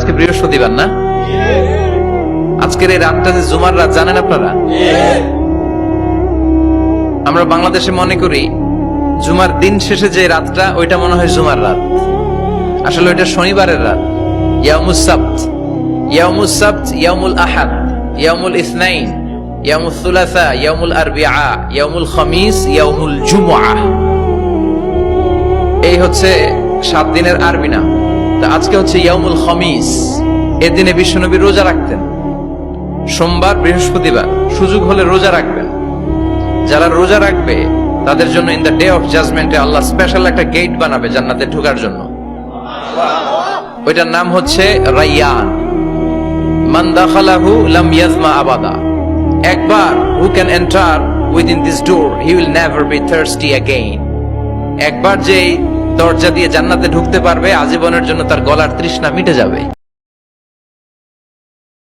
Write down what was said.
আজকে বৃহস্পতিবার না? আজকের এই রাতটা যে জুমার রাত জানেন আপনারা? আমরা বাংলাদেশে মনে করি জুমার দিন শেষে যে রাতটা ওইটা মনে হয় জুমার রাত, আসলে ওইটা শনিবারের রাত। ইয়াউমুস সাবত, ইয়াউমুস সাবত, ইয়াউমুল আহাদ, ইয়াউমুল ইসনাইন, ইয়াউমুল সুলাসা, ইয়াউমুল আরবিআ, ইয়াউমুল খামিস, ইয়াউমুল জুমআহ। এই হচ্ছে 7 দিনের আরবি নাম। তা আজকে হচ্ছে ইয়াউমুল খামিস। এর দিনে বিশ্বনবী রোজা রাখতেন। সোমবার, বৃহস্পতিবার সুযোগ হলে রোজা রাখবেন। যারা রোজা রাখবে তাদের জন্য ইন দ্য ডে অফ জাজমেন্টে আল্লাহ স্পেশাল একটা গেট বানাবে জান্নাতে ঢোকার জন্য। ওইটার নাম হচ্ছে রাইয়ান। মান দাখালাহু লাম ইয়াজমা আবাদা। একবার who can enter within this door he will never be thirsty again. একবার যে দরজা দিয়ে জান্নাতে ঢুকতে পারবে আজীবনের জন্য তার গলার তৃষ্ণা মিটে যাবে।